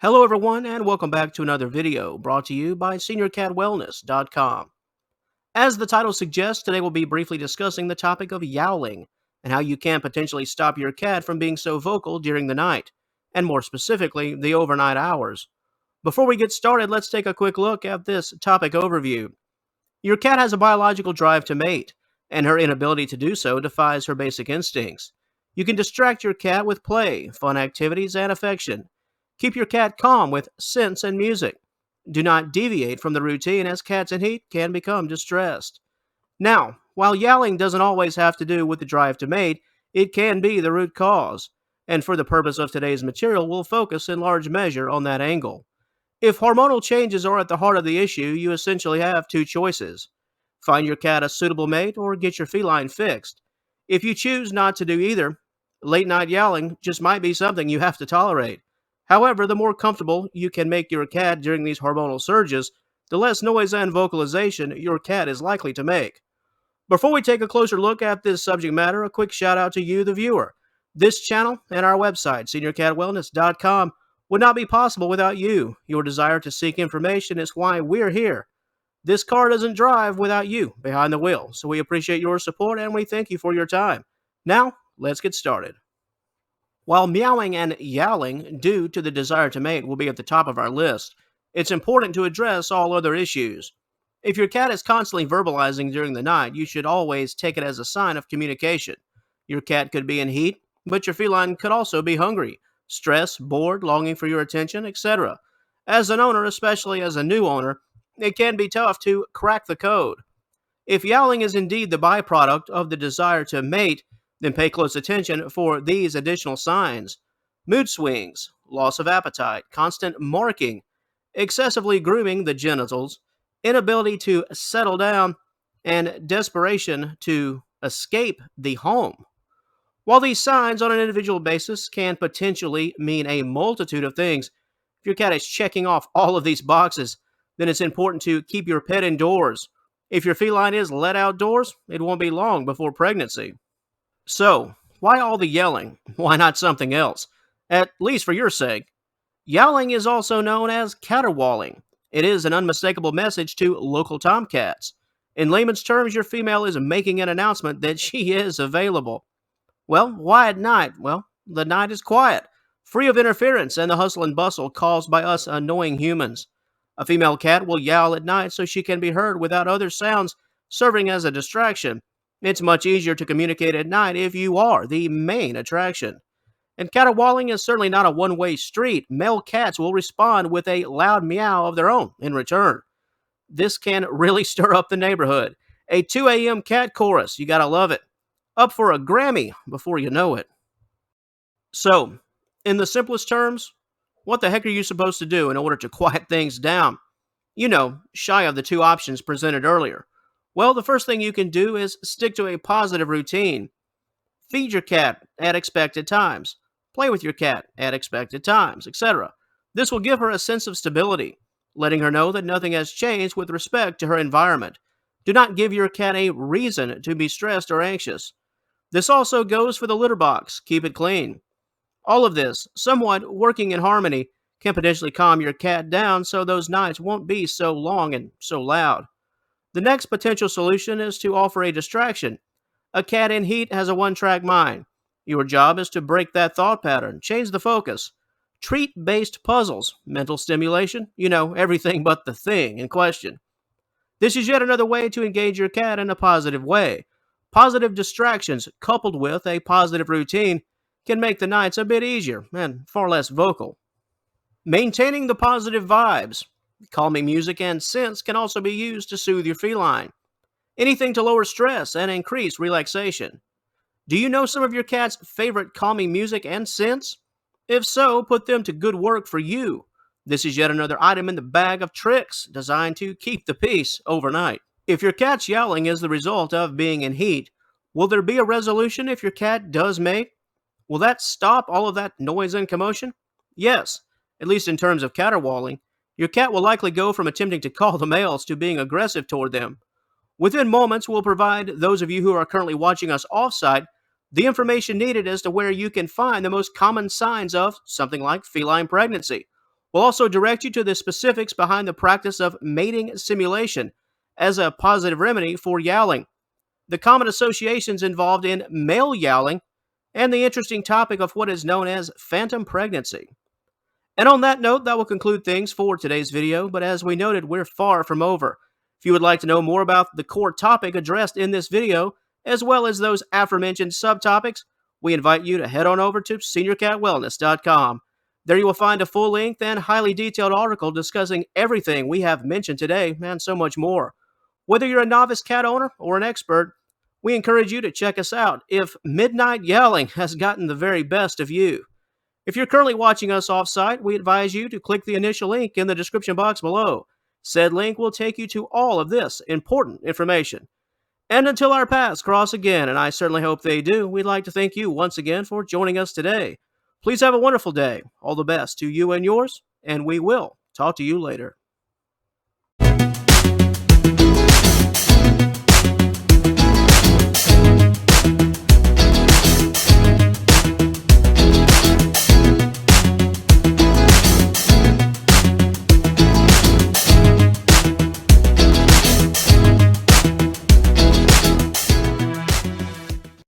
Hello, everyone, and welcome back to another video brought to you by SeniorCatWellness.com. As the title suggests, today we'll be briefly discussing the topic of yowling and how you can potentially stop your cat from being so vocal during the night, and more specifically, the overnight hours. Before we get started, let's take a quick look at this topic overview. Your cat has a biological drive to mate, and her inability to do so defies her basic instincts. You can distract your cat with play, fun activities, and affection. Keep your cat calm with scents and music. Do not deviate from the routine as cats in heat can become distressed. Now, while yowling doesn't always have to do with the drive to mate, it can be the root cause. And for the purpose of today's material, we'll focus in large measure on that angle. If hormonal changes are at the heart of the issue, you essentially have two choices: find your cat a suitable mate or get your feline fixed. If you choose not to do either, late night yowling just might be something you have to tolerate. However, the more comfortable you can make your cat during these hormonal surges, the less noise and vocalization your cat is likely to make. Before we take a closer look at this subject matter, a quick shout out to you, the viewer. This channel and our website, SeniorCatWellness.com, would not be possible without you. Your desire to seek information is why we're here. This car doesn't drive without you behind the wheel, so we appreciate your support and we thank you for your time. Now, let's get started. While meowing and yowling, due to the desire to mate, will be at the top of our list, it's important to address all other issues. If your cat is constantly verbalizing during the night, you should always take it as a sign of communication. Your cat could be in heat, but your feline could also be hungry, stressed, bored, longing for your attention, etc. As an owner, especially as a new owner, it can be tough to crack the code. If yowling is indeed the byproduct of the desire to mate, then pay close attention for these additional signs: mood swings, loss of appetite, constant marking, excessively grooming the genitals, inability to settle down, and desperation to escape the home. While these signs on an individual basis can potentially mean a multitude of things, if your cat is checking off all of these boxes, then it's important to keep your pet indoors. If your feline is let outdoors, it won't be long before pregnancy. So, why all the yelling? Why not something else? At least for your sake. Yowling is also known as caterwauling. It is an unmistakable message to local tomcats. In layman's terms, your female is making an announcement that she is available. Well, why at night? Well, the night is quiet, free of interference and the hustle and bustle caused by us annoying humans. A female cat will yowl at night so she can be heard without other sounds serving as a distraction. It's much easier to communicate at night if you are the main attraction. And caterwauling is certainly not a one-way street. Male cats will respond with a loud meow of their own in return. This can really stir up the neighborhood. A 2 a.m. cat chorus, you gotta love it. Up for a Grammy before you know it. So, in the simplest terms, what the heck are you supposed to do in order to quiet things down? Shy of the two options presented earlier. Well, the first thing you can do is stick to a positive routine. Feed your cat at expected times. Play with your cat at expected times, etc. This will give her a sense of stability, letting her know that nothing has changed with respect to her environment. Do not give your cat a reason to be stressed or anxious. This also goes for the litter box. Keep it clean. All of this, somewhat working in harmony, can potentially calm your cat down so those nights won't be so long and so loud. The next potential solution is to offer a distraction. A cat in heat has a one-track mind. Your job is to break that thought pattern, change the focus. Treat-based puzzles, mental stimulation, everything but the thing in question. This is yet another way to engage your cat in a positive way. Positive distractions coupled with a positive routine can make the nights a bit easier and far less vocal. Maintaining the positive vibes. Calming music and scents can also be used to soothe your feline. Anything to lower stress and increase relaxation. Do you know some of your cat's favorite calming music and scents? If so, put them to good work for you. This is yet another item in the bag of tricks designed to keep the peace overnight. If your cat's yowling is the result of being in heat, will there be a resolution if your cat does mate? Will that stop all of that noise and commotion? Yes, at least in terms of caterwauling. Your cat will likely go from attempting to call the males to being aggressive toward them. Within moments, we'll provide those of you who are currently watching us offsite the information needed as to where you can find the most common signs of something like feline pregnancy, We'll also direct you to the specifics behind the practice of mating simulation as a positive remedy for yowling, the common associations involved in male yowling, and the interesting topic of what is known as phantom pregnancy. And on that note, that will conclude things for today's video, but as we noted, we're far from over. If you would like to know more about the core topic addressed in this video, as well as those aforementioned subtopics, we invite you to head on over to seniorcatwellness.com. There you will find a full length and highly detailed article discussing everything we have mentioned today and so much more. Whether you're a novice cat owner or an expert, we encourage you to check us out if midnight yowling has gotten the very best of you. If you're currently watching us off-site, we advise you to click the initial link in the description box below. Said link will take you to all of this important information. And until our paths cross again, and I certainly hope they do, we'd like to thank you once again for joining us today. Please have a wonderful day. All the best to you and yours, and we will talk to you later.